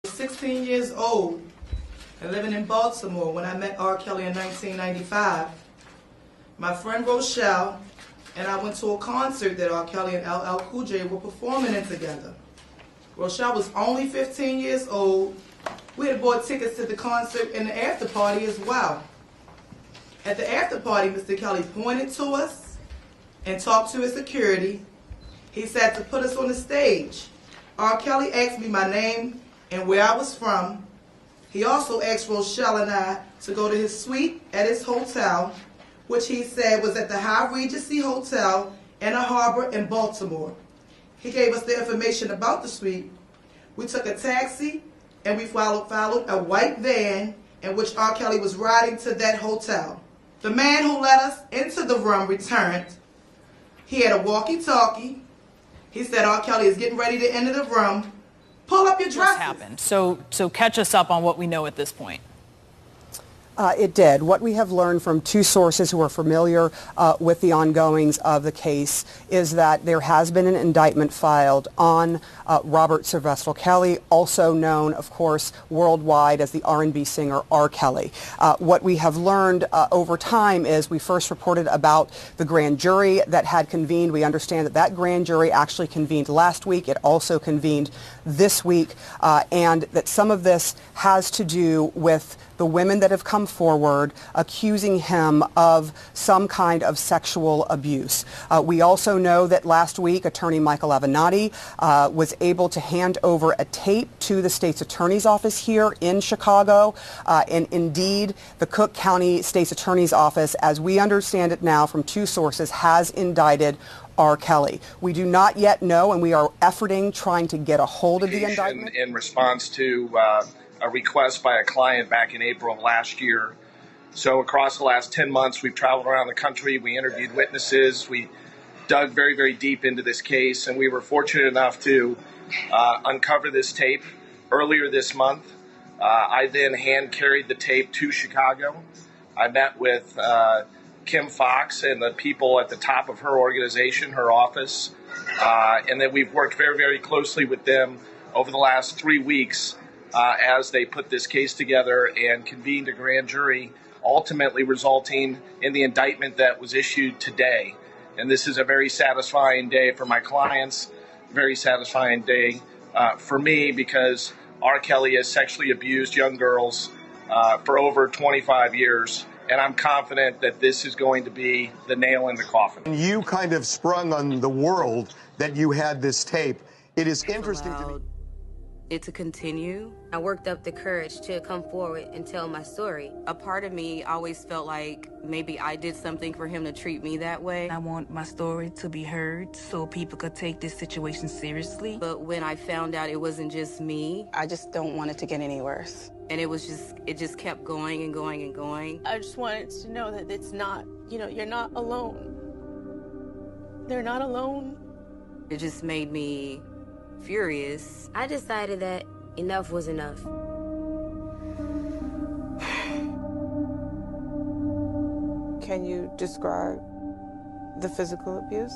16 years old and living in Baltimore when I met R. Kelly in 1995. My friend Rochelle and I went to a concert that R. Kelly and LL Cool J were performing in together. Rochelle was only 15 years old. We had bought tickets to the concert and the after party as well. At the after party, Mr. Kelly pointed to us and talked to his security. He said to put us on the stage. R. Kelly asked me my name and where I was from. He also asked Rochelle and I to go to his suite at his hotel, which he said was at the High Regency Hotel in a harbor in Baltimore. He gave us the information about the suite. We took a taxi and we followed a white van in which R. Kelly was riding to that hotel. The man who let us into the room returned. He had a walkie-talkie. He said R. Kelly is getting ready to enter the room. Pull up your dresses. What happened? So catch us up on what we know at this point. It did. What we have learned from two sources who are familiar with the ongoings of the case is that there has been an indictment filed on Robert Sylvester Kelly, also known, of course, worldwide as the R&B singer R. Kelly. What we have learned over time is we first reported about the grand jury that had convened. We understand that that grand jury actually convened last week. It also convened this week, and that some of this has to do with the women that have come forward accusing him of some kind of sexual abuse. We also know that last week attorney Michael Avenatti was able to hand over a tape to the state's attorney's office here in Chicago, and indeed the Cook County State's Attorney's Office, as we understand it now from two sources, has indicted R. Kelly. We do not yet know, and we are efforting trying to get a hold of the indictment. In response to a request by a client back in April of last year. So across the last 10 months, we've traveled around the country. We interviewed witnesses. We dug very, very deep into this case, and we were fortunate enough to uncover this tape earlier this month. I then hand-carried the tape to Chicago. I met with Kim Foxx and the people at the top of her organization, her office, and then we've worked very, very closely with them over the last 3 weeks as they put this case together and convened a grand jury, ultimately resulting in the indictment that was issued today. And this is a very satisfying day for my clients, very satisfying day for me, because R. Kelly has sexually abused young girls for over 25 years. And I'm confident that this is going to be the nail in the coffin. You kind of sprung on the world that you had this tape. It is interesting to me. It to continue. I worked up the courage to come forward and tell my story. A part of me always felt like maybe I did something for him to treat me that way. I want my story to be heard so people could take this situation seriously. But when I found out it wasn't just me, I just don't want it to get any worse. And it just kept going and going and going. I just wanted to know that it's not, you're not alone. They're not alone. It just made me furious. I decided that enough was enough. Can you describe the physical abuse?